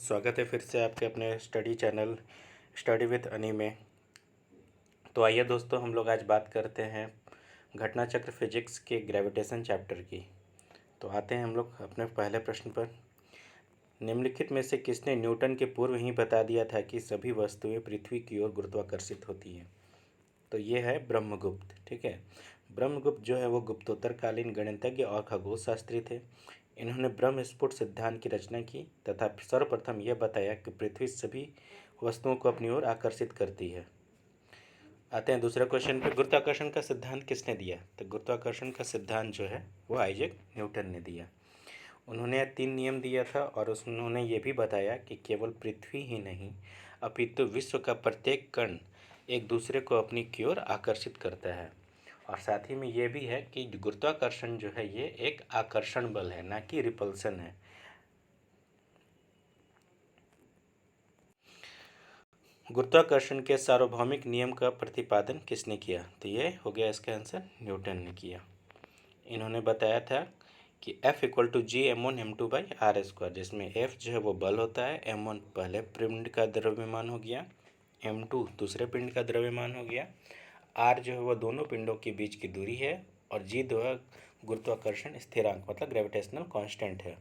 स्वागत है फिर से आपके अपने स्टडी चैनल स्टडी विद अनी में। तो आइए दोस्तों, हम लोग आज बात करते हैं घटना चक्र फिजिक्स के ग्रेविटेशन चैप्टर की। तो आते हैं हम लोग अपने पहले प्रश्न पर। निम्नलिखित में से किसने न्यूटन के पूर्व ही बता दिया था कि सभी वस्तुएं पृथ्वी की ओर गुरुत्वाकर्षित होती हैं? तो ये है ब्रह्मगुप्त। ठीक है, ब्रह्मगुप्त जो है वो गुप्तोत्तरकालीन गणितज्ञ और खगोल शास्त्री थे। इन्होंने ब्रह्म स्फुट सिद्धांत की रचना की तथा सर्वप्रथम यह बताया कि पृथ्वी सभी वस्तुओं को अपनी ओर आकर्षित करती है। आते हैं दूसरे क्वेश्चन पे। गुरुत्वाकर्षण का सिद्धांत किसने दिया? तो गुरुत्वाकर्षण का सिद्धांत जो है वो आइजैक न्यूटन ने दिया। उन्होंने 3 नियम दिया था और उन्होंने ये भी बताया कि केवल पृथ्वी ही नहीं अपितु विश्व का प्रत्येक कण एक दूसरे को अपनी की ओर आकर्षित करता है। और साथ ही में ये भी है कि गुरुत्वाकर्षण जो है ये एक आकर्षण बल है, ना कि रिपल्सन है। गुरुत्वाकर्षण के सार्वभौमिक नियम का प्रतिपादन किसने किया? तो ये हो गया इसका आंसर, न्यूटन ने किया। इन्होंने बताया था कि F=G m1m2/r², जिसमें F जो है वो बल होता है, m1 पहले पिंड का द्रव्यमान हो गया, m2 दूसरे पिंड का द्रव्यमान हो गया, r जो है वो दोनों पिंडों के बीच की दूरी है, और g जो है गुरुत्वाकर्षण स्थिरांक मतलब ग्रेविटेशनल कांस्टेंट है।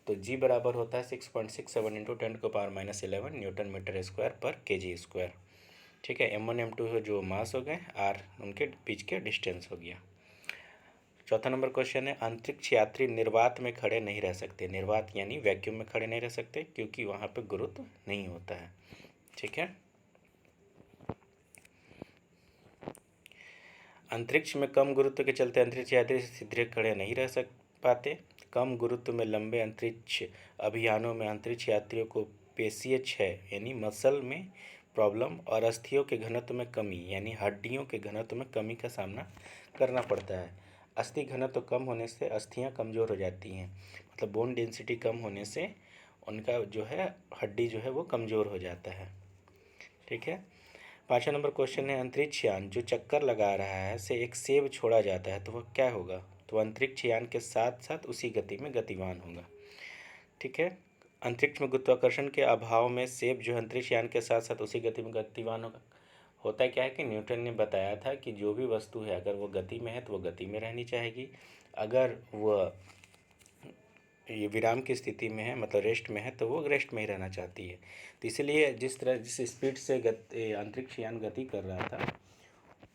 तो g बराबर होता है 6.67 इंटू 10⁻11 न्यूटन मीटर स्क्वायर पर kg²। ठीक है, m1 m2 जो मास हो गए, r उनके बीच के डिस्टेंस हो गया। चौथा नंबर क्वेश्चन है, अंतरिक्ष यात्री निर्वात में खड़े नहीं रह सकते। निर्वात यानी वैक्यूम में खड़े नहीं रह सकते, क्योंकि वहाँ पे गुरुत्व नहीं होता है। ठीक है, अंतरिक्ष में कम गुरुत्व के चलते अंतरिक्ष यात्री सीधे खड़े नहीं रह पाते। कम गुरुत्व में लंबे अंतरिक्ष अभियानों में अंतरिक्ष यात्रियों को पेशीय क्षय यानी मसल में प्रॉब्लम और अस्थियों के घनत्व में कमी यानी हड्डियों के घनत्व में कमी का सामना करना पड़ता है। अस्थि घनत्व कम होने से अस्थियां कमज़ोर हो जाती हैं, मतलब बोन डेंसिटी कम होने से उनका जो है हड्डी जो है वो कमज़ोर हो जाता है। ठीक है, पाँचवा नंबर क्वेश्चन है, अंतरिक्ष यान जो चक्कर लगा रहा है से एक सेब छोड़ा जाता है तो वह क्या होगा? तो अंतरिक्ष यान के साथ साथ उसी गति में गतिमान होगा। ठीक है, अंतरिक्ष में गुरुत्वाकर्षण के अभाव में सेब जो अंतरिक्ष यान के साथ साथ उसी गति में गतिमान होगा। होता क्या है कि न्यूटन ने बताया था कि जो भी वस्तु है अगर वो गति में है तो वो गति में रहनी चाहेगी, अगर वह ये विराम की स्थिति में है मतलब रेस्ट में है तो वो रेस्ट में ही रहना चाहती है। तो इसलिए जिस स्पीड से अंतरिक्ष यान गति कर रहा था,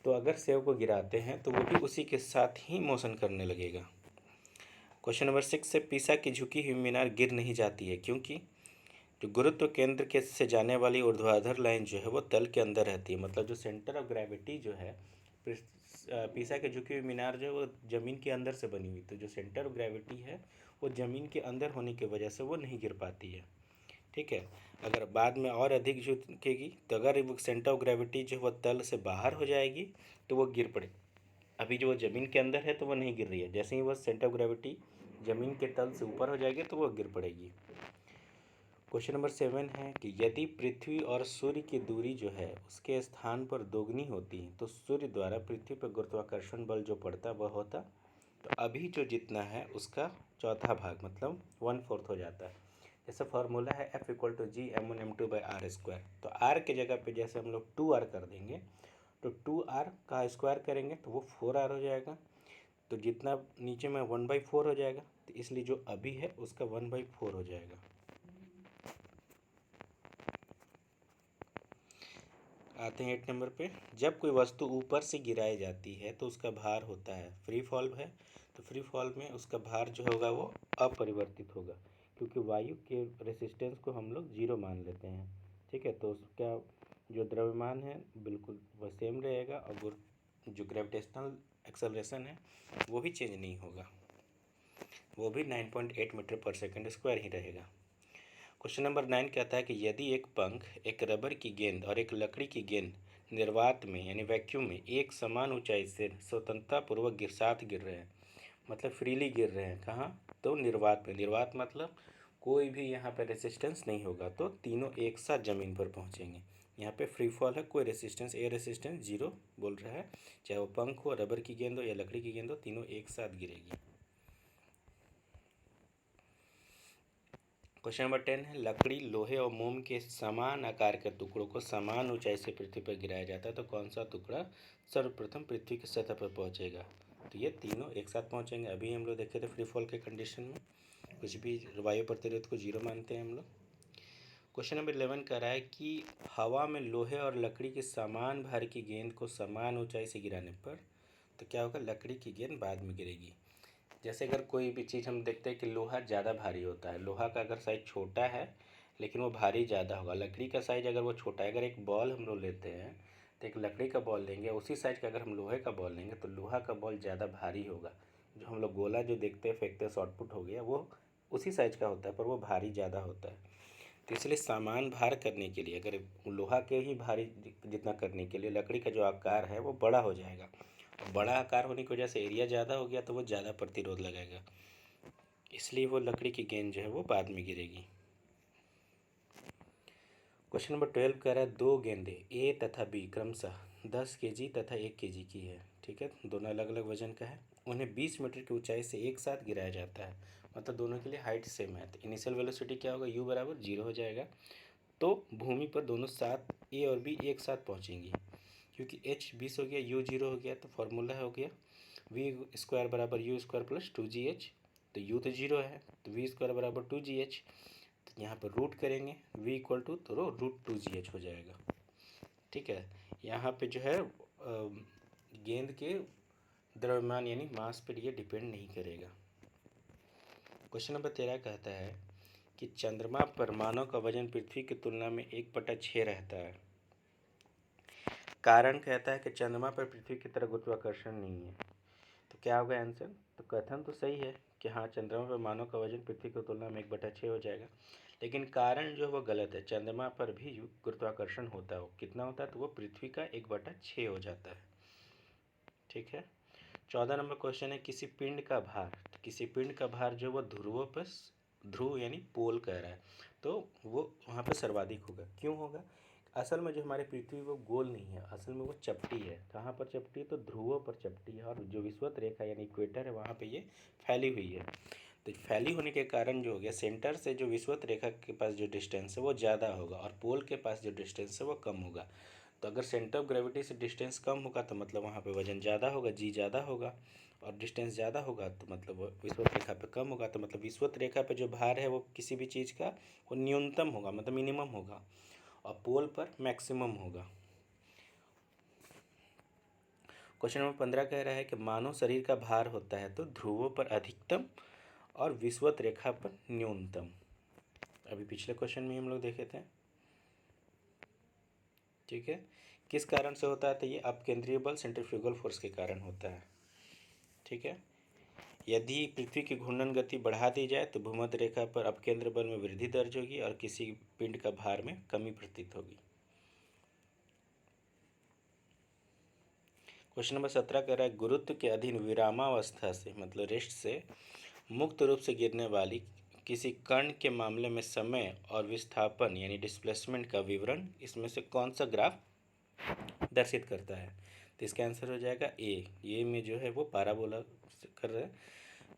तो अगर सेव को गिराते हैं तो वो भी उसी के साथ ही मोशन करने लगेगा। क्वेश्चन नंबर 6 से पीसा की झुकी हुई मीनार गिर नहीं जाती है क्योंकि जो गुरुत्व केंद्र के से जाने वाली ऊर्ध्वाधर लाइन जो है वो तल के अंदर रहती है, मतलब जो सेंटर ऑफ ग्रेविटी जो है पीसा की झुकी हुई मीनार जो है वो ज़मीन के अंदर से बनी हुई, तो जो सेंटर ऑफ ग्रेविटी है वो ज़मीन के अंदर होने की वजह से वो नहीं गिर पाती है। ठीक है, अगर बाद में और अधिक झुकेगी तो अगर वो सेंटर ऑफ ग्रेविटी जो वो तल से बाहर हो जाएगी तो वो गिर पड़े। अभी जो वो ज़मीन के अंदर है तो वो नहीं गिर रही है, जैसे ही वो सेंटर ऑफ ग्रेविटी ज़मीन के तल से ऊपर हो जाएगी तो वो गिर पड़ेगी। क्वेश्चन नंबर 7 है कि यदि पृथ्वी और सूर्य की दूरी जो है उसके स्थान पर दोगुनी होती है तो सूर्य द्वारा पृथ्वी पर गुरुत्वाकर्षण बल जो पड़ता है वह होता, तो अभी जो जितना है उसका चौथा भाग मतलब 1/4 हो जाता है। जैसे फार्मूला है F=G m1m2/r², तो r के जगह पे जैसे हम लोग 2r कर देंगे तो 2r का स्क्वायर करेंगे तो वो 4r हो जाएगा, तो जितना नीचे में 1/4 हो जाएगा, तो इसलिए जो अभी है उसका 1/4 हो जाएगा। आते हैं 8 नंबर पे। जब कोई वस्तु ऊपर से गिराई जाती है तो उसका भार होता है, फ्री फॉल है तो फ्री फॉल में उसका भार जो होगा वो अपरिवर्तित होगा, क्योंकि वायु के रेसिस्टेंस को हम लोग 0 मान लेते हैं। ठीक है, तो उसका जो द्रव्यमान है बिल्कुल वह सेम रहेगा और जो ग्रेविटेशनल एक्सेलरेशन है वो भी चेंज नहीं होगा, वो भी 9.8 मीटर पर सेकेंड स्क्वायर ही रहेगा। क्वेश्चन नंबर 9 कहता है कि यदि एक पंख, एक रबर की गेंद और एक लकड़ी की गेंद निर्वात में यानी वैक्यूम में एक समान ऊंचाई से स्वतंत्रतापूर्वक साथ गिर रहे हैं, मतलब फ्रीली गिर रहे हैं, कहाँ? तो निर्वात में। निर्वात मतलब कोई भी यहाँ पे रेसिस्टेंस नहीं होगा, तो तीनों एक साथ ज़मीन पर पहुँचेंगे। यहाँ पे फ्री फॉल है, कोई रेसिस्टेंस एयर रेसिस्टेंस 0 बोल रहा है, चाहे वो पंख हो, रबर की गेंद हो या लकड़ी की गेंद हो, तीनों एक साथ गिरेगी। क्वेश्चन नंबर 10 है, लकड़ी, लोहे और मोम के समान आकार के टुकड़ों को समान ऊंचाई से पृथ्वी पर गिराया जाता है तो कौन सा टुकड़ा सर्वप्रथम पृथ्वी की सतह पर पहुंचेगा? तो ये तीनों एक साथ पहुंचेंगे। अभी हम लोग देखे थे फ्री फॉल के कंडीशन में कुछ भी वायु प्रतिरोध को 0 मानते हैं हम लोग। क्वेश्चन नंबर 11 कह रहा है कि हवा में लोहे और लकड़ी के समान भार की गेंद को समान ऊंचाई से गिराने पर तो क्या होगा? लकड़ी की गेंद बाद में गिरेगी। जैसे अगर कोई भी चीज़ हम देखते हैं कि लोहा ज़्यादा भारी होता है, लोहा का अगर साइज छोटा है लेकिन वो भारी ज़्यादा होगा। लकड़ी का साइज अगर वो छोटा है, अगर एक बॉल हम लोग लेते हैं तो एक लकड़ी का बॉल लेंगे, उसी साइज का अगर हम लोहे का बॉल लेंगे तो लोहा का बॉल ज़्यादा भारी होगा। जो हम लोग गोला जो देखते हैं फेंकते हैं शॉटपुट हो गया, वो उसी साइज का होता है पर वो भारी ज़्यादा होता है। तो इसलिए समान भार करने के लिए अगर लोहा के ही भारी जितना करने के लिए लकड़ी का जो आकार है वो बड़ा हो जाएगा, और बड़ा आकार होने की वजह से एरिया ज़्यादा हो गया तो वो ज़्यादा प्रतिरोध लगाएगा, इसलिए वो लकड़ी की गेंद जो है वो बाद में गिरेगी। क्वेश्चन नंबर 12 कह रहा है, दो गेंदें ए तथा बी क्रमशः 10 केजी तथा 1 केजी की है। ठीक है, दोनों अलग अलग वजन का है। उन्हें 20 मीटर की ऊंचाई से एक साथ गिराया जाता है, मतलब दोनों के लिए हाइट सेम है। तो इनिशियल वेलोसिटी क्या होगा? u बराबर 0 हो जाएगा। तो भूमि पर दोनों साथ ए और बी एक साथ पहुंचेंगी, क्योंकि h 20 हो गया, u 0 हो गया, तो फॉर्मूला हो गया वी स्क्वायर बराबर यू स्क्वायर प्लस 2gh। तो u तो 0 है तो वी स्क्वायर बराबर 2gh। तो यहाँ पर रूट करेंगे v इक्वल टू तो √2gh हो जाएगा। ठीक है, यहाँ पे जो है गेंद के द्रव्यमान यानी मास पर ये डिपेंड नहीं करेगा। क्वेश्चन नंबर 13 कहता है कि चंद्रमा पर मानव का वजन पृथ्वी की तुलना में 1/6 रहता है। कारण कहता है कि चंद्रमा पर पृथ्वी की तरह गुरुत्वाकर्षण नहीं है। तो क्या होगा आंसर? तो कथन तो सही है कि हाँ, चंद्रमा पर मानव का वजन पृथ्वी की तुलना में 1/6 हो जाएगा, लेकिन कारण जो है वो गलत है। चंद्रमा पर भी गुरुत्वाकर्षण होता है, वो कितना होता है? तो वो पृथ्वी का 1/6 हो जाता है। ठीक है, 14 नंबर क्वेश्चन है, किसी पिंड का भार जो वो ध्रुवों पर, ध्रुव यानी पोल कह रहा है, तो वो वहाँ पर सर्वाधिक होगा। क्यों होगा? असल में जो हमारी पृथ्वी वो गोल नहीं है, असल में वो चपटी है। कहाँ पर चपटी है? तो ध्रुवों पर चपटी है, और जो विषुवत रेखा यानी इक्वेटर है वहाँ पे ये फैली हुई है। तो फैली होने के कारण जो हो गया, सेंटर से जो विषुवत रेखा के पास जो डिस्टेंस है वो ज़्यादा होगा और पोल के पास जो डिस्टेंस है वो कम होगा। तो अगर सेंटर ऑफ ग्रेविटी से डिस्टेंस कम होगा तो मतलब वहाँ पे वजन ज़्यादा होगा, जी ज़्यादा होगा, और डिस्टेंस ज़्यादा होगा तो मतलब विषुवत रेखा पे कम होगा। तो मतलब विषुवत रेखा पे जो भार है वो किसी भी चीज़ का वो न्यूनतम होगा, मतलब मिनिमम होगा, और पोल पर मैक्सिमम होगा। क्वेश्चन नंबर 15 कह रहा है कि मानव शरीर का भार होता है तो ध्रुवों पर अधिकतम और विषुवत रेखा पर न्यूनतम। अभी पिछले क्वेश्चन में हम लोग देखे थे। ठीक है, किस कारण से होता है? तो ये अपकेंद्रीय बल सेंट्रीफ्यूगल फोर्स के कारण होता है। ठीक है, यदि पृथ्वी की घूर्णन गति बढ़ा दी जाए तो भूमध्य रेखा पर अपकेंद्र बल में वृद्धि दर्ज होगी और किसी पिंड का भार में कमी प्रतीत होगी। क्वेश्चन नंबर 17 कह रहा है, गुरुत्व के अधीन विरामावस्था से मतलब रेस्ट से मुक्त रूप से गिरने वाली किसी कण के मामले में समय और विस्थापन यानी डिस्प्लेसमेंट का विवरण इसमें से कौन सा ग्राफ दर्शित करता है? तो इसका आंसर हो जाएगा ए में जो है वो पाराबोला से कर रहा है,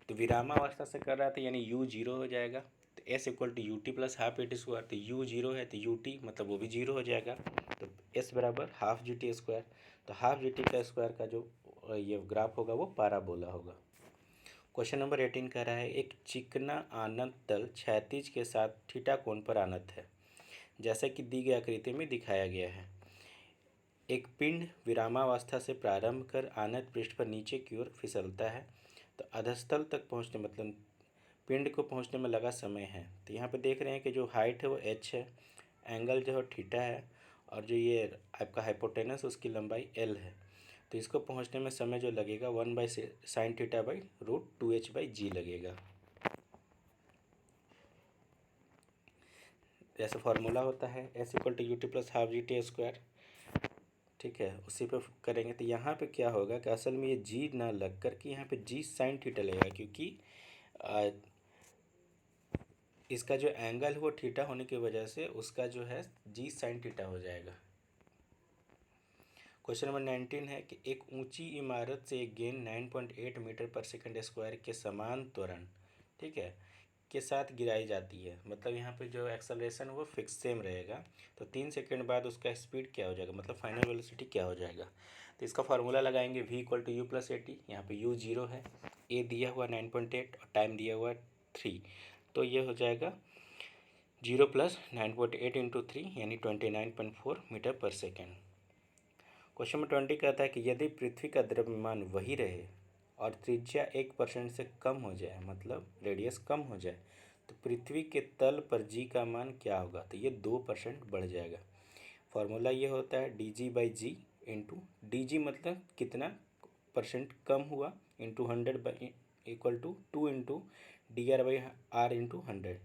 तो विरामावस्था से कर रहा था यानी यू 0 हो जाएगा। तो S equal to u t plus half a t square, तो यू 0 है तो यू टी मतलब वो भी 0 हो जाएगा। तो एस बराबर हाफ जी टी स्क्वायर, तो हाफ जी टी का स्क्वायर का जो ये ग्राफ होगा वो पाराबोला होगा। क्वेश्चन नंबर 18 कह रहा है, एक चिकना आनत तल क्षैतिज के साथ थीटा कोण पर आनत है, जैसा कि दी गई आकृति में दिखाया गया है। एक पिंड विरामावस्था से प्रारंभ कर आनत पृष्ठ पर नीचे की ओर फिसलता है, तो अधस्तल तक पहुंचने मतलब पिंड को पहुंचने में लगा समय है। तो यहाँ पे देख रहे हैं कि जो हाइट है वो h है, एंगल जो है थीटा है, और जो ये आपका हाइपोटेनस उसकी लंबाई l है। तो इसको पहुंचने में समय जो लगेगा 1/sin θ/√2h/g लगेगा। जैसे फॉर्मूला होता है s equal to u t plus half g t square. ठीक है, उसी पे करेंगे तो यहाँ पे क्या होगा कि असल में ये g ना लग कर के यहाँ पे g sin थीटा लगेगा, क्योंकि इसका जो एंगल है वो थीटा होने की वजह से उसका जो है g sin थीटा हो जाएगा। क्वेश्चन नंबर 19 है कि एक ऊंची इमारत से एक गेंद 9.8 मीटर पर सेकंड स्क्वायर के समान त्वरण, ठीक है, के साथ गिराई जाती है, मतलब यहाँ पे जो एक्सेलरेशन वो फिक्स सेम रहेगा। तो 3 सेकेंड बाद उसका स्पीड क्या हो जाएगा, मतलब फाइनल वेलोसिटी क्या हो जाएगा। तो इसका फार्मूला लगाएंगे v=u+at। यहाँ पे u 0 है, a दिया हुआ 9.8 और टाइम दिया हुआ 3। तो ये हो जाएगा 0 + 9.8 × 3 यानी 29.4 मीटर पर सेकेंड। क्वेश्चन नंबर 20 कहता है कि यदि पृथ्वी का द्रव्यमान वही रहे और त्रिज्या 1% से कम हो जाए, मतलब रेडियस कम हो जाए, तो पृथ्वी के तल पर जी का मान क्या होगा। तो ये 2% बढ़ जाएगा। फॉर्मूला ये होता है dg/g इंटू डी मतलब कितना परसेंट कम हुआ, into 100 = 2 into dr/r into 100।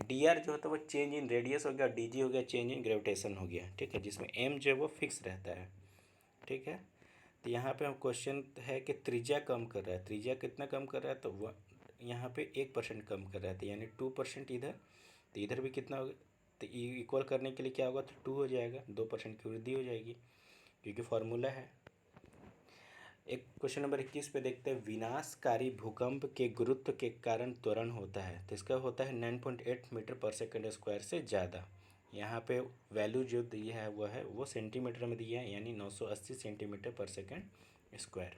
dr जो होता है वो चेंज इन रेडियस हो गया, dg हो गया चेंज इन ग्रेविटेशन हो गया, ठीक है, जिसमें m जो है वो फिक्स रहता है, ठीक है। तो यहाँ पे हम क्वेश्चन है कि त्रिज्या कम कर रहा है, त्रिज्या कितना कम कर रहा है, तो वह यहाँ पे 1% कम कर रहा है, तो यानी 2% इधर, तो इधर भी कितना होगा, तो इक्वल करने के लिए क्या होगा, तो 2 हो जाएगा, 2% की वृद्धि हो जाएगी, क्योंकि फार्मूला है। एक क्वेश्चन नंबर 21 पे देखते हैं, विनाशकारी भूकंप के गुरुत्व के कारण त्वरण होता है। तो इसका होता है 9.8 मीटर पर सेकंड स्क्वायर से ज़्यादा। यहाँ पे वैल्यू जो दिया है वो सेंटीमीटर में दिया है, यानी 980 सेंटीमीटर पर सेकंड स्क्वायर।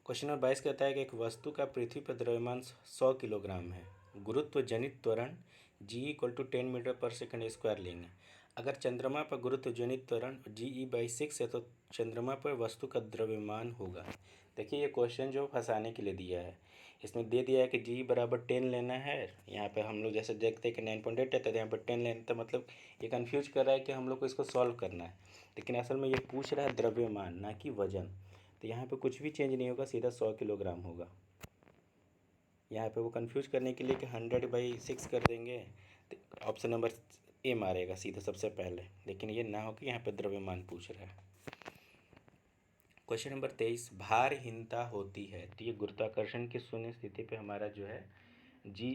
क्वेश्चन नंबर 22 कहता है कि एक वस्तु का पृथ्वी पर द्रव्यमान 100 किलोग्राम है, गुरुत्व जनित त्वरण g = 10 मीटर पर सेकंड स्क्वायर लेंगे। अगर चंद्रमा पर गुरुत्व जनित त्वरण GE/6 है तो चंद्रमा पर वस्तु का द्रव्यमान होगा। देखिए ये क्वेश्चन जो फंसाने के लिए दिया है, इसमें दे दिया है कि g = 10 लेना है। यहाँ पे हम लोग जैसे देखते हैं कि 9.8 है तो यहाँ पर 10 लेना, तो मतलब ये कन्फ्यूज कर रहा है कि हम लोग को इसको सॉल्व करना है, लेकिन असल में ये पूछ रहा है द्रव्यमान ना कि वजन। तो यहाँ पे कुछ भी चेंज नहीं होगा, सीधा 100 किलोग्राम होगा। यहाँ पे वो कंफ्यूज करने के लिए कि 100/6 कर देंगे, तो ऑप्शन नंबर ए मारेगा सीधा सबसे पहले, लेकिन ये ना हो कि यहाँ पे द्रव्यमान पूछ रहा है। क्वेश्चन नंबर 23, भारहीनता होती है। तो ये गुरुत्वाकर्षण की शून्य स्थिति पे हमारा जो है g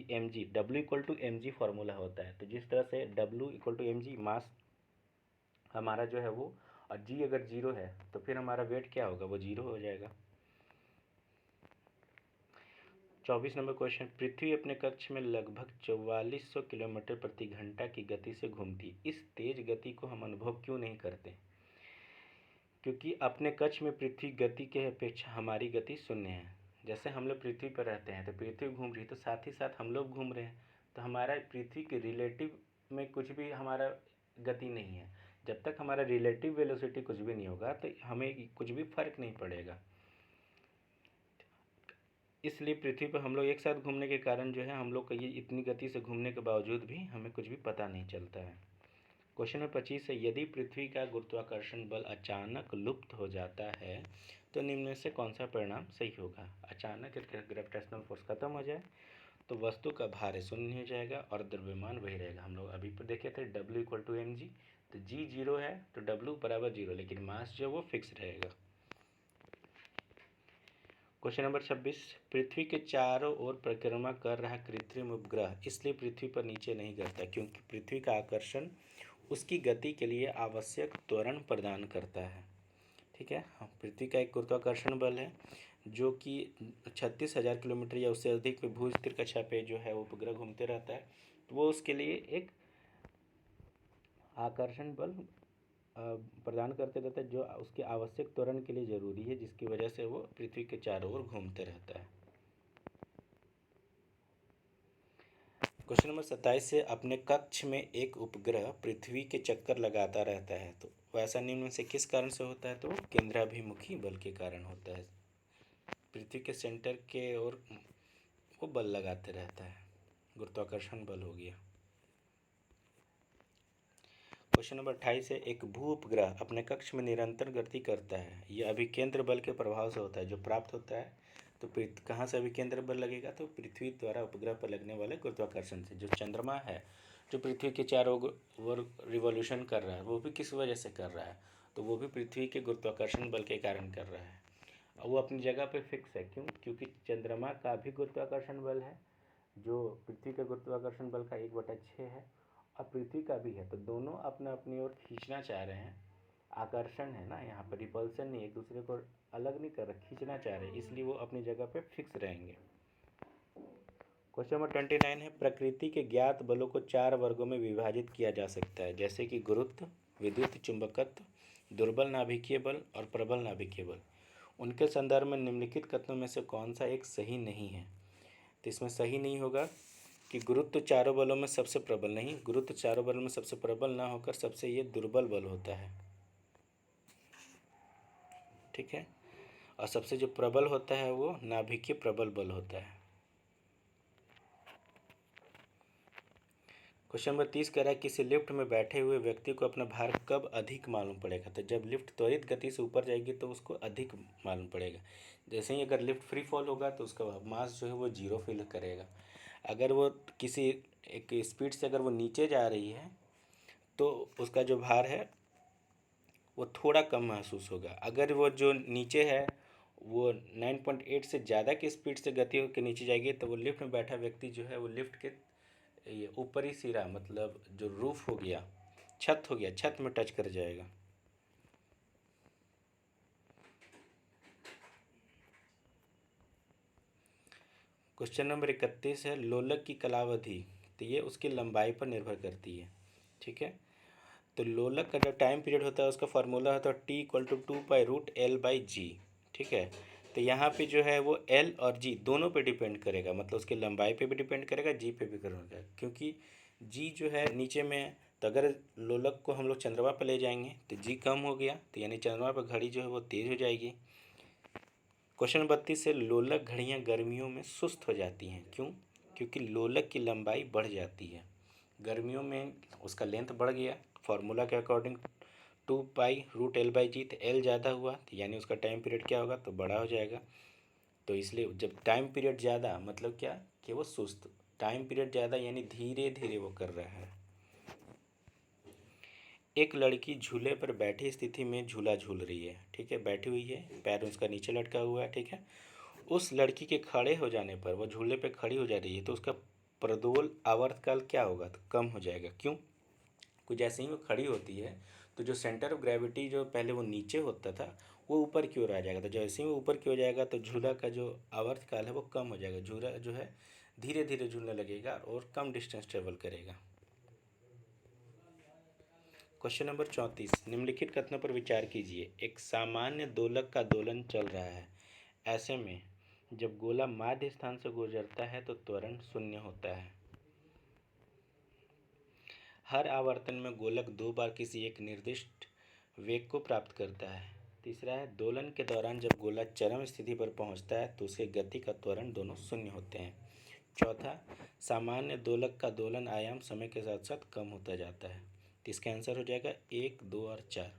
W = mg फार्मूला होता है। तो जिस तरह से W = mg मास हमारा जो है वो, और g अगर 0 है तो फिर हमारा वेट क्या होगा, वो 0 हो जाएगा। 24 नंबर क्वेश्चन, पृथ्वी अपने कक्ष में लगभग 4400 किलोमीटर प्रति घंटा की गति से घूमती। इस तेज गति को हम अनुभव क्यों नहीं करते। क्योंकि अपने कक्ष में पृथ्वी गति के अपेक्षा हमारी गति शून्य है। जैसे हम लोग पृथ्वी पर रहते हैं तो पृथ्वी घूम रही है, तो साथ ही साथ हम लोग घूम रहे हैं, तो हमारा पृथ्वी के रिलेटिव में कुछ भी हमारा गति नहीं है। जब तक हमारा रिलेटिव वेलोसिटी कुछ भी नहीं होगा तो हमें कुछ भी फर्क नहीं पड़ेगा। इसलिए पृथ्वी पर हम लोग एक साथ घूमने के कारण जो है हम लोग का ये इतनी गति से घूमने के बावजूद भी हमें कुछ भी पता नहीं चलता है। क्वेश्चन नंबर 25 है, यदि पृथ्वी का गुरुत्वाकर्षण बल अचानक लुप्त हो जाता है तो निम्न में से कौन सा परिणाम सही होगा। अचानक ग्रेविटेशनल फोर्स खत्म हो जाए तो वस्तु का भार शून्य हो जाएगा और द्रव्यमान वही रहेगा। हम लोग अभी पर देखे थे W = mg, तो g 0 है तो W = 0, लेकिन मास जो वो फिक्स रहेगा। क्वेश्चन नंबर 26, पृथ्वी के चारों ओर परिक्रमा कर रहा कृत्रिम उपग्रह इसलिए पृथ्वी पर नीचे नहीं गिरता क्योंकि पृथ्वी का आकर्षण उसकी गति के लिए आवश्यक त्वरण प्रदान करता है, ठीक है। पृथ्वी का एक गुरुत्वाकर्षण बल है जो कि 36,000 किलोमीटर या उससे अधिक पे भू स्थिर कक्षा पे जो है उपग्रह घूमते रहता है, तो वो उसके लिए एक आकर्षण बल प्रदान करते रहता है जो उसके आवश्यक त्वरण के लिए ज़रूरी है, जिसकी वजह से वो पृथ्वी के चारों ओर घूमते रहता है। क्वेश्चन नंबर 27 से, अपने कक्ष में एक उपग्रह पृथ्वी के चक्कर लगाता रहता है, तो वैसा निम्न में से किस कारण से होता है, तो केंद्राभिमुखी बल के कारण होता है। पृथ्वी के सेंटर के ओर वो बल लगाते रहता है, गुरुत्वाकर्षण बल हो गया। क्वेश्चन नंबर 28 है, एक भू उपग्रह अपने कक्ष में निरंतर गति करता है। यह अभिकेंद्र बल के प्रभाव से होता है जो प्राप्त होता है। तो कहाँ से अभिकेंद्र बल लगेगा, तो पृथ्वी द्वारा उपग्रह पर लगने वाले गुरुत्वाकर्षण से। जो चंद्रमा है जो पृथ्वी के चारों ओर रिवॉल्यूशन कर रहा है वो भी किस वजह से कर रहा है, तो वो भी पृथ्वी के गुरुत्वाकर्षण बल के कारण कर रहा है। और वो अपनी जगह पर फिक्स है, क्यों, क्योंकि चंद्रमा का भी गुरुत्वाकर्षण बल है जो पृथ्वी के गुरुत्वाकर्षण बल का 1/6 है, और पृथ्वी का भी है, तो दोनों अपना अपनी ओर खींचना चाह रहे हैं। आकर्षण है ना, यहाँ पर रिपल्सन नहीं, एक दूसरे को अलग नहीं कर रहे, खींचना चाह रहे, इसलिए वो अपनी जगह पे फिक्स रहेंगे। क्वेश्चन नंबर 29 है, प्रकृति के ज्ञात बलों को 4 वर्गों में विभाजित किया जा सकता है, जैसे कि गुरुत्व, विद्युत चुंबकत्व, दुर्बल नाभिकीय बल और प्रबल नाभिकीय बल। उनके संदर्भ में निम्नलिखित कथनों में से कौन सा एक सही नहीं है? तो इसमें सही नहीं होगा कि गुरुत्व चारों बलों में सबसे प्रबल, नहीं, गुरुत्व चारों बलों में सबसे प्रबल ना होकर सबसे ये दुर्बल बल होता है, ठीक है। और सबसे जो प्रबल होता है वो नाभिकीय प्रबल बल होता है। क्वेश्चन नंबर 30 कह रहा है, किसी लिफ्ट में बैठे हुए व्यक्ति को अपना भार कब अधिक मालूम पड़ेगा? तो जब लिफ्ट त्वरित गति से ऊपर जाएगी तो उसको अधिक मालूम पड़ेगा। जैसे ही अगर लिफ्ट फ्री फॉल होगा तो उसका मास जो है वो जीरो फील करेगा। अगर वो किसी एक स्पीड से अगर वो नीचे जा रही है तो उसका जो भार है वो थोड़ा कम महसूस होगा। अगर वो जो नीचे है वो 9.8 से ज़्यादा की स्पीड से गति होकर नीचे जाएगी तो वो लिफ्ट में बैठा व्यक्ति जो है वो लिफ्ट के ये ऊपरी सिरा, मतलब जो रूफ हो गया, छत हो गया, छत में टच कर जाएगा। क्वेश्चन नंबर 31 है, लोलक की कालावधि, तो ये उसकी लंबाई पर निर्भर करती है, ठीक है। तो लोलक का जो टाइम पीरियड होता है उसका फार्मूला होता है T=2π√L/g, ठीक है। तो यहाँ पे जो है वो L और G दोनों पे डिपेंड करेगा, मतलब उसकी लंबाई पे भी डिपेंड करेगा, G पे भी करेगा, क्योंकि G जो है नीचे में है। तो अगर लोलक को हम लोग चंद्रमा पर ले जाएंगे तो G कम हो गया, तो यानी चंद्रमा पर घड़ी जो है वो तेज़ हो जाएगी। क्वेश्चन 32 से, लोलक घड़ियाँ गर्मियों में सुस्त हो जाती हैं, क्यों? क्योंकि लोलक की लंबाई बढ़ जाती है, गर्मियों में उसका लेंथ बढ़ गया, फार्मूला के अकॉर्डिंग 2π√L/g, तो L ज़्यादा हुआ तो यानी उसका टाइम पीरियड क्या होगा, तो बड़ा हो जाएगा। तो इसलिए जब टाइम पीरियड ज़्यादा मतलब क्या कि वो सुस्त, टाइम पीरियड ज़्यादा यानी धीरे धीरे वो कर रहा है। एक लड़की झूले पर बैठी स्थिति में झूला झूल रही है, ठीक है, बैठी हुई है, पैर उसका नीचे लटका हुआ है, ठीक है। उस लड़की के खड़े हो जाने पर, वो झूले पे खड़ी हो जा रही है, तो उसका प्रदोल आवर्तकाल क्या होगा, तो कम हो जाएगा। क्यों? कुछ जैसे ही वो खड़ी होती है तो जो सेंटर ऑफ ग्रेविटी जो पहले वो नीचे होता था वो ऊपर की ओर आ जाएगा, तो जैसे ही वो ऊपर की ओर जाएगा तो झूला का जो आवर्तकाल है वो कम हो जाएगा, झूला जो है धीरे धीरे झूलने लगेगा और कम डिस्टेंस ट्रेवल करेगा। क्वेश्चन नंबर 34, निम्नलिखित कथनों पर विचार कीजिए। एक सामान्य दोलक का दोलन चल रहा है, ऐसे में जब गोला माध्य स्थान से गुजरता है तो त्वरण शून्य होता है। हर आवर्तन में गोलक 2 बार किसी एक निर्दिष्ट वेग को प्राप्त करता है। तीसरा है, दोलन के दौरान जब गोला चरम स्थिति पर पहुंचता है तो उसके गति का त्वरण दोनों शून्य होते हैं। चौथा, सामान्य दोलक का दोलन आयाम समय के साथ साथ कम होता जाता है। तो इसका आंसर हो जाएगा 1, 2 और 4।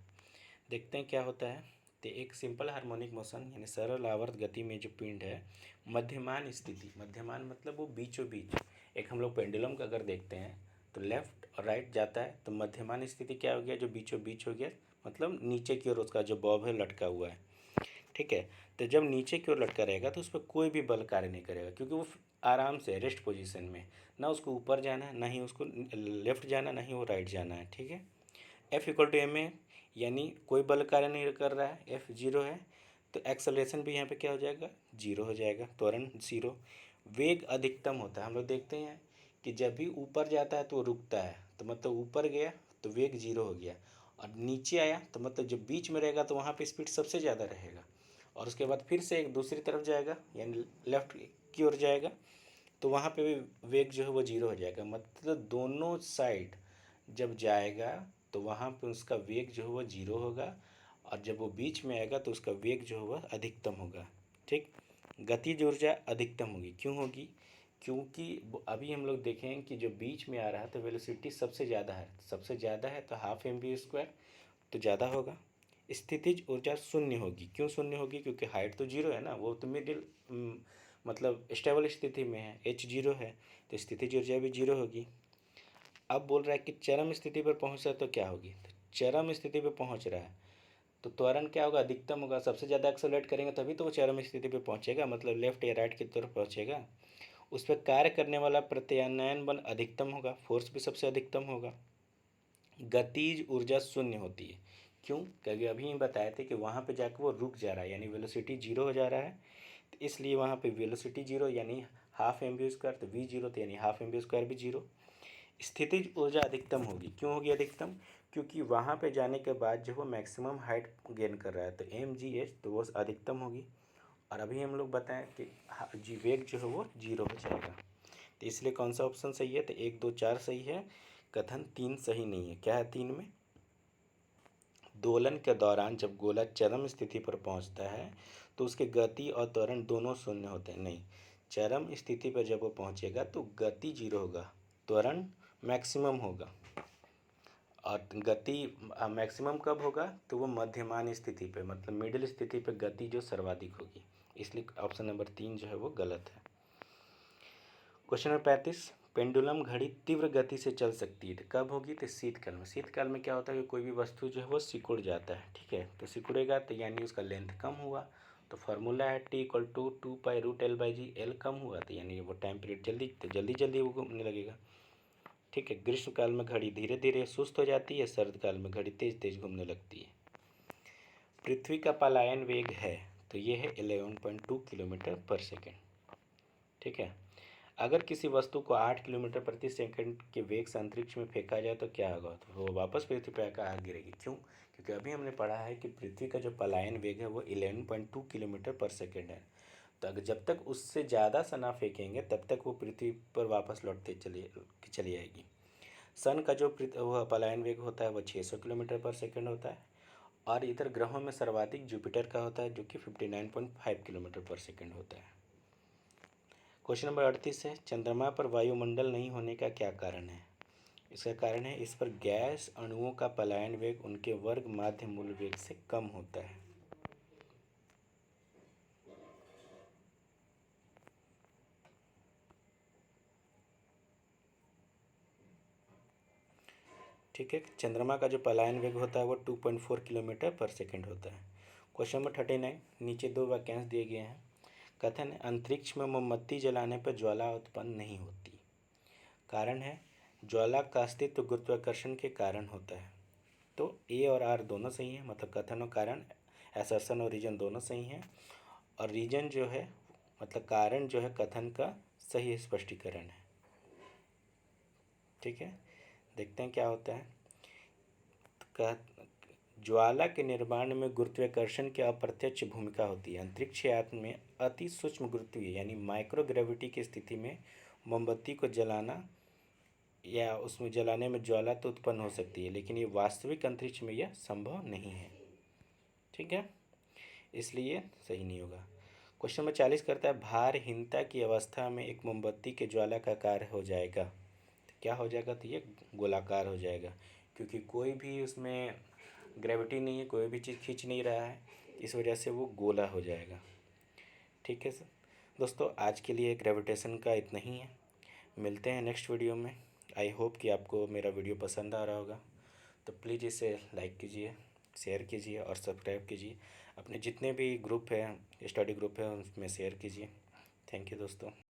देखते हैं क्या होता है। तो एक सिंपल हार्मोनिक मोशन यानी सरल आवर्त गति में जो पिंड है, मध्यमान स्थिति, मध्यमान मतलब वो बीचों बीच, एक हम लोग पेंडुलम का अगर देखते हैं तो लेफ्ट और राइट जाता है, तो मध्यमान स्थिति क्या हो गया, जो बीचों बीच हो गया, मतलब नीचे की ओर उसका जो बॉब है लटका हुआ है, ठीक है। तो जब नीचे की ओर लटका रहेगा तो उस पर कोई भी बल कार्य नहीं करेगा, क्योंकि वो आराम से रेस्ट पोजीशन में, ना उसको ऊपर जाना है, ना ही उसको लेफ्ट जाना, ना ही वो राइट जाना है, ठीक है। F=ma, यानी कोई बल कार्य नहीं कर रहा है, F 0 है, तो एक्सेलरेशन भी यहाँ पे क्या हो जाएगा, 0 हो जाएगा, त्वरण 0। वेग अधिकतम होता है, हम लोग देखते हैं कि जब भी ऊपर जाता है तो वो रुकता है, तो मतलब ऊपर गया तो वेग 0 हो गया, और नीचे आया तो मतलब जब बीच में रहेगा तो वहाँ पे स्पीड सबसे ज़्यादा रहेगा, और उसके बाद फिर से एक दूसरी तरफ जाएगा यानी लेफ्ट की ओर जाएगा तो वहाँ पे भी वेग जो है वो 0 हो जाएगा। मतलब दोनों साइड जब जाएगा तो वहाँ पे उसका वेग जो है वो 0 होगा, और जब वो बीच में आएगा तो उसका वेग जो है वह अधिकतम होगा, ठीक। गतिज ऊर्जा अधिकतम होगी, क्यों होगी? क्योंकि अभी हम लोग देखें कि जो बीच में आ रहा है तो वेलोसिटी सबसे ज़्यादा है, सबसे ज़्यादा है तो ½ mv², तो ज़्यादा होगा। स्थितिज ऊर्जा शून्य होगी, क्यों शून्य होगी? क्योंकि हाइट तो 0 है ना, वो तो मिडिल मतलब स्टेबल स्थिति में है, h 0 है, तो स्थितिज ऊर्जा भी 0 होगी। अब बोल रहा है कि चरम स्थिति पर पहुंचा तो क्या होगी, तो चरम स्थिति पर पहुंच रहा है तो त्वरण क्या होगा, अधिकतम होगा, सबसे ज़्यादा एक्सेलरेट करेंगे तभी तो वो चरम स्थिति पर पहुंचेगा, मतलब लेफ्ट या राइट की तरफ पहुंचेगा। उस पर कार्य करने वाला प्रत्यानयन बल अधिकतम होगा, फोर्स भी सबसे अधिकतम होगा। गतिज ऊर्जा शून्य होती है, क्यों? क्योंकि अभी हम बताए थे कि वहाँ पे जाकर वो रुक जा रहा है, यानी वेलोसिटी जीरो हो जा रहा है, तो इसलिए वहाँ पे वेलोसिटी जीरो यानी हाफ एम वी स्क्वायर, तो वी जीरो तो यानी हाफ एम वी स्क्वायर भी जीरो। स्थितिज ऊर्जा अधिकतम होगी, क्यों होगी अधिकतम? क्योंकि वहाँ पे जाने के बाद जो वो मैक्सिमम हाइट गेन कर रहा है, तो एम जी एच तो वो अधिकतम होगी। और अभी हम लोग बताएं कि जी वेग जो है वो जीरो हो जाएगा, तो इसलिए कौन सा ऑप्शन सही है? तो 1 2 4 सही है, कथन 3 सही नहीं है। क्या है 3 में? दोलन के दौरान जब गोला चरम स्थिति पर पहुंचता है तो उसके गति और त्वरण दोनों शून्य होते हैं। नहीं, चरम स्थिति पर जब वो पहुंचेगा तो गति जीरो होगा, त्वरण मैक्सिमम होगा। और गति मैक्सिमम कब होगा? तो वो मध्यमान स्थिति पे, मतलब मिडिल स्थिति पे गति जो सर्वाधिक होगी। इसलिए ऑप्शन नंबर 3 जो है वो गलत है। क्वेश्चन नंबर 35, पेंडुलम घड़ी तीव्र गति से चल सकती है, तो कब होगी? तो शीतकाल में। शीतकाल में क्या होता है कि कोई भी वस्तु जो है वो सिकुड़ जाता है, ठीक है, तो सिकुड़ेगा तो यानी उसका लेंथ कम हुआ, तो फार्मूला है T=2π√L/g, एल कम हुआ तो यानी वो टाइम पीरियड जल्दी वो घूमने लगेगा, ठीक है। ग्रीष्मकाल में घड़ी धीरे धीरे सुस्त हो जाती है, शरदकाल में घड़ी तेज तेज घूमने लगती है। पृथ्वी का पलायन वेग है, तो ये है 11.2 किलोमीटर पर सेकेंड, ठीक है। अगर किसी वस्तु को 8 किलोमीटर प्रति सेकंड के वेग से अंतरिक्ष में फेंका जाए तो क्या होगा? तो वो वापस पृथ्वी पर आकर गिरेगी। क्यों? क्योंकि अभी हमने पढ़ा है कि पृथ्वी का जो पलायन वेग है वो 11.2 किलोमीटर पर सेकंड है, तो अगर जब तक उससे ज़्यादा सा ना फेंकेंगे तब तक वो पृथ्वी पर वापस लौटते चली आएगी। सन का जो वह पलायन वेग होता है वो 600 किलोमीटर पर सेकंड होता है, और इधर ग्रहों में सर्वाधिक जुपिटर का होता है जो कि 59.5 किलोमीटर पर सेकंड होता है। क्वेश्चन नंबर 38 है, चंद्रमा पर वायुमंडल नहीं होने का क्या कारण है? इसका कारण है इस पर गैस अणुओं का पलायन वेग उनके वर्ग माध्य मूल वेग से कम होता है। ठीक है, चंद्रमा का जो पलायन वेग होता है वो 2.4 किलोमीटर पर सेकंड होता है। क्वेश्चन नंबर 39, नीचे दो वाक्यांश दिए गए हैं। कथन है, अंतरिक्ष में मोमबत्ती जलाने पर ज्वाला उत्पन्न नहीं होती। कारण है, ज्वाला का अस्तित्व गुरुत्वाकर्षण के कारण होता है। तो ए और आर दोनों सही हैं, मतलब कथन और कारण, असर्शन और रीजन दोनों सही हैं। और रीजन जो है मतलब कारण जो है कथन का सही स्पष्टीकरण है, ठीक है। देखते हैं क्या होता है। ज्वाला के निर्माण में गुरुत्वाकर्षण की अप्रत्यक्ष भूमिका होती है। अंतरिक्ष यान में अति सूक्ष्म गुरुत्वीय यानी माइक्रोग्रेविटी की स्थिति में मोमबत्ती को जलाना या उसमें जलाने में ज्वाला तो उत्पन्न हो सकती है, लेकिन ये वास्तविक अंतरिक्ष में यह संभव नहीं है, ठीक है, इसलिए सही नहीं होगा। क्वेश्चन नंबर 40 करता है, भारहीनता की अवस्था में एक मोमबत्ती के ज्वाला का कार्य हो जाएगा, तो क्या हो जाएगा? तो ये गोलाकार हो जाएगा, क्योंकि कोई भी उसमें ग्रेविटी नहीं है, कोई भी चीज़ खींच नहीं रहा है, इस वजह से वो गोला हो जाएगा, ठीक है सर। दोस्तों आज के लिए ग्रेविटेशन का इतना ही है, मिलते हैं नेक्स्ट वीडियो में। आई होप कि आपको मेरा वीडियो पसंद आ रहा होगा, तो प्लीज़ इसे लाइक कीजिए, शेयर कीजिए और सब्सक्राइब कीजिए। अपने जितने भी ग्रुप हैं, स्टडी ग्रुप है, उसमें शेयर कीजिए। थैंक यू दोस्तों।